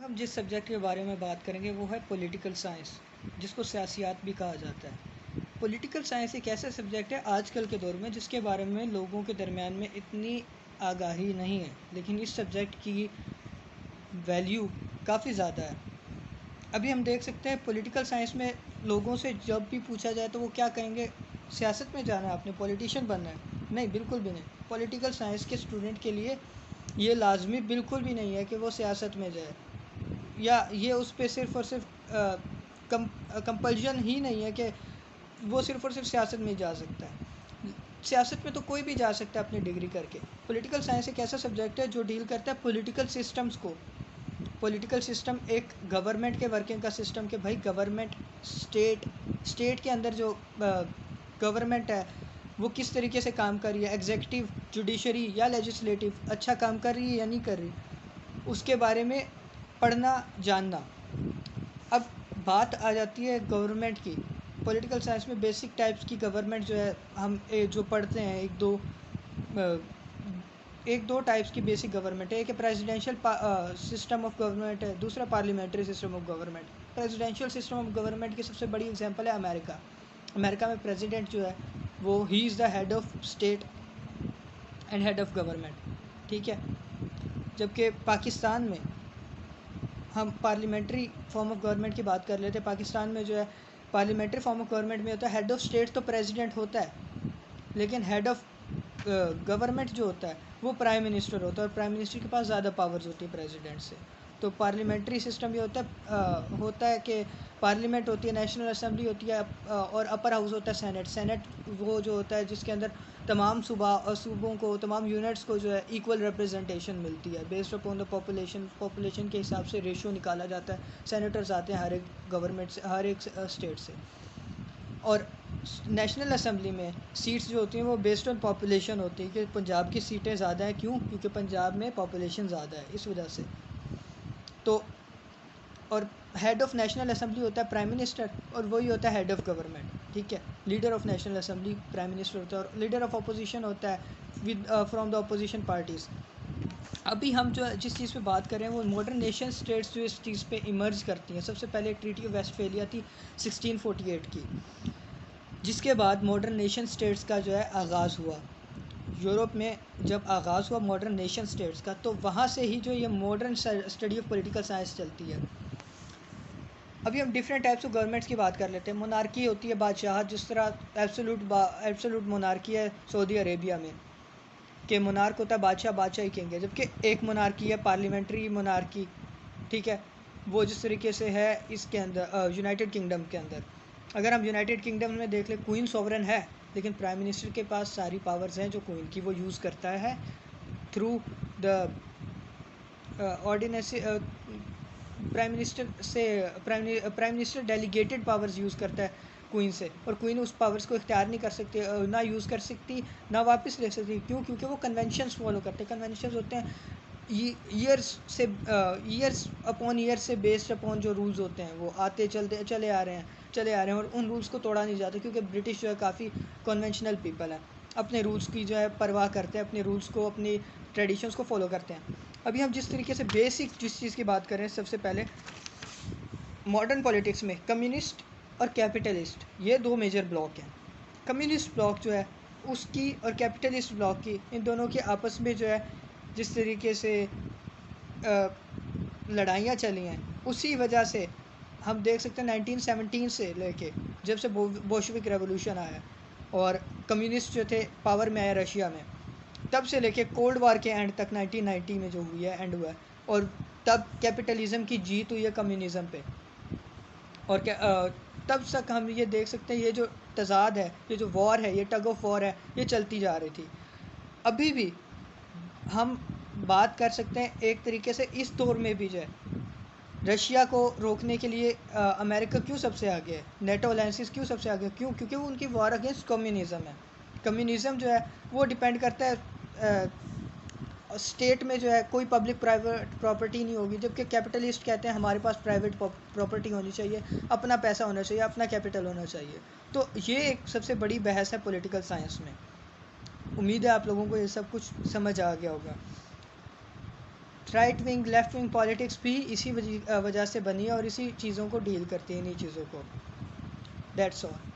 हम जिस सब्जेक्ट के बारे में बात करेंगे वो है पॉलिटिकल साइंस, जिसको सियासियात भी कहा जाता है। पॉलिटिकल साइंस एक ऐसा सब्जेक्ट है आजकल के दौर में जिसके बारे में लोगों के दरमियान में इतनी आगाही नहीं है, लेकिन इस सब्जेक्ट की वैल्यू काफ़ी ज़्यादा है। अभी हम देख सकते हैं पॉलिटिकल साइंस में लोगों से जब भी पूछा जाए तो वो क्या कहेंगे, सियासत में जाना है, आपने पॉलिटिशियन बनना है। नहीं, बिल्कुल भी नहीं। पॉलिटिकल साइंस के स्टूडेंट के लिए ये लाजमी बिल्कुल भी नहीं है कि वो सियासत में जाए, या ये उस पर सिर्फ़ और सिर्फ कंपल्जन ही नहीं है कि वो सिर्फ़ और सिर्फ सियासत में ही जा सकता है। सियासत में तो कोई भी जा सकता है अपनी डिग्री करके। पॉलिटिकल साइंस एक ऐसा सब्जेक्ट है जो डील करता है पॉलिटिकल सिस्टम्स को। पॉलिटिकल सिस्टम एक गवर्नमेंट के वर्किंग का सिस्टम, कि भाई गवर्नमेंट स्टेट के अंदर जो गवर्नमेंट है वो किस तरीके से काम कर रही है, एग्जीक्यूटिव, जुडिशरी या लेजिस्लेटिव अच्छा काम कर रही है या नहीं कर रही, उसके बारे में पढ़ना, जानना। अब बात आ जाती है गवर्नमेंट की। पॉलिटिकल साइंस में बेसिक टाइप्स की गवर्नमेंट जो है हम जो पढ़ते हैं, एक दो टाइप्स की बेसिक गवर्नमेंट है। एक प्रेसिडेंशियल सिस्टम ऑफ गवर्नमेंट है, दूसरा parliamentary system of government. Presidential system of government की सबसे बड़ी एग्जांपल है अमेरिका। अमेरिका में प्रेसिडेंट जो है वो he is the head of state and head of government, ठीक है। जबकि पाकिस्तान में हम पार्लियामेंट्री फॉर्म ऑफ गवर्नमेंट की बात कर लेते हैं। पाकिस्तान में जो है पार्लियामेंट्री फॉर्म ऑफ गवर्नमेंट में होता है हेड ऑफ स्टेट तो प्रेसिडेंट होता है, लेकिन हेड ऑफ गवर्नमेंट जो होता है वो प्राइम मिनिस्टर होता है, और प्राइम मिनिस्टर के पास ज़्यादा पावर्स होती है प्रेसिडेंट से। तो पार्लियामेंट्री सिस्टम ये होता है कि पार्लियामेंट होती है, नेशनल असेंबली होती है, और अपर हाउस होता है सेनेट। सेनेट वो जो होता है जिसके अंदर तमाम सूबों को, तमाम यूनिट्स को जो है इक्वल रिप्रेजेंटेशन मिलती है बेस्ड अपॉन द पॉपुलेशन के हिसाब से रेशियो निकाला जाता है। सेनेटर्स आते हैं हर एक गवर्नमेंट से, हर एक स्टेट से। और नेशनल असेंबली में सीट्स जो होती हैं वो बेस्ड ऑन पॉपुलेशन होती है, कि पंजाब की सीटें ज़्यादा हैं, क्यों? क्योंकि पंजाब में पॉपुलेशन ज़्यादा है, इस वजह से। तो और हेड ऑफ नेशनल असेंबली होता है प्राइम मिनिस्टर, और वही होता है हेड ऑफ गवर्नमेंट, ठीक है। Leader of national assembly prime minister होता है, और लीडर ऑफ अपोजिशन होता है with from the opposition parties. अभी हम जो जिस चीज़ पे बात कर रहे हैं वो मॉडर्न नेशन स्टेट्स जो इस चीज़ पे इमर्ज करती हैं। सबसे पहले ट्रीटी ऑफ वेस्टफेलिया थी 1648 की, जिसके बाद मॉडर्न नेशन स्टेट्स का जो है आगाज़ हुआ। यूरोप में जब आगाज़ हुआ मॉडर्न नेशन स्टेट्स का, तो वहाँ से ही जो ये modern study of political science चलती है। अभी हम डिफरेंट टाइप्स ऑफ गवर्नमेंट्स की बात कर लेते हैं। मोनार्की होती है, बादशाह, जिस तरह एब्सोल्यूट मोनार्की है सऊदी अरेबिया में, कि मोनार्क होता है बादशाह, बादशाह ही किंग है। जबकि एक मोनार्की है पार्लियामेंट्री मोनार्की, ठीक है, वो जिस तरीके से है इसके अंदर यूनाइटेड किंगडम के अंदर। अगर हम यूनाइटेड किंगडम में देख लें, क्वीन सॉवरन है, लेकिन प्राइम मिनिस्टर के पास सारी पावर्स हैं जो क्वीन की वो यूज़ करता है थ्रू द ऑर्डिनेंसी। प्राइम मिनिस्टर से prime minister delegated powers use करता है क्वीन से, और क्वीन उस पावर्स को इख्तियार नहीं कर सकती, ना यूज़ कर सकती, ना वापस ले सकती। क्यों? क्योंकि वो कन्वेंशंस फॉलो करते हैं। कन्वेंशंस होते हैं ईयर्स अपॉन ईयर से बेस्ड अपॉन जो रूल्स होते हैं वो आते चले आ रहे हैं, और उन रूल्स को तोड़ा नहीं जाता, क्योंकि ब्रिटिश जो है काफ़ी कन्वेंशनल पीपल है, अपने रूल्स की जो है परवाह करते हैं, अपने रूल्स को, अपनी ट्रेडिशंस को फॉलो करते हैं। अभी हम जिस तरीके से बेसिक जिस चीज़ की बात कर रहे हैं, सबसे पहले मॉडर्न पॉलिटिक्स में कम्युनिस्ट और कैपिटलिस्ट ये दो मेजर ब्लॉक हैं। कम्युनिस्ट ब्लॉक जो है उसकी और कैपिटलिस्ट ब्लॉक की, इन दोनों की आपस में जो है जिस तरीके से लड़ाइयाँ चली हैं, उसी वजह से हम देख सकते हैं 1917 से लेके जब से बोल्शेविक रेवोल्यूशन आया और कम्युनिस्ट जो थे पावर में आए रशिया में, तब से लेके कोल्ड वार के एंड तक 1990 में जो हुई है, एंड हुआ है, और तब कैपिटलिज्म की जीत हुई है कम्युनिज़म पे। और तब तक हम ये देख सकते हैं, ये जो तज़ाद है, ये जो वॉर है, ये टग ऑफ वॉर है, ये चलती जा रही थी। अभी भी हम बात कर सकते हैं एक तरीके से इस दौर में भी जो है रशिया को रोकने के लिए अमेरिका क्यों सबसे आगे है, नेटो अलायंसेस क्यों सबसे आगे है? क्यों? क्योंकि वो उनकी वॉर अगेंस्ट कम्युनिज़म है। कम्युनिज़म जो है वो डिपेंड करता है स्टेट में जो है कोई पब्लिक प्राइवेट प्रॉपर्टी नहीं होगी, जबकि कैपिटलिस्ट कहते हैं हमारे पास प्राइवेट प्रॉपर्टी होनी चाहिए, अपना पैसा होना चाहिए, अपना कैपिटल होना चाहिए। तो ये एक सबसे बड़ी बहस है पॉलिटिकल साइंस में। उम्मीद है आप लोगों को ये सब कुछ समझ आ गया होगा। Right wing left wing politics भी इसी वजह से बनी है और इसी चीज़ों को डील करती है, इन्हीं चीज़ों को। That's all.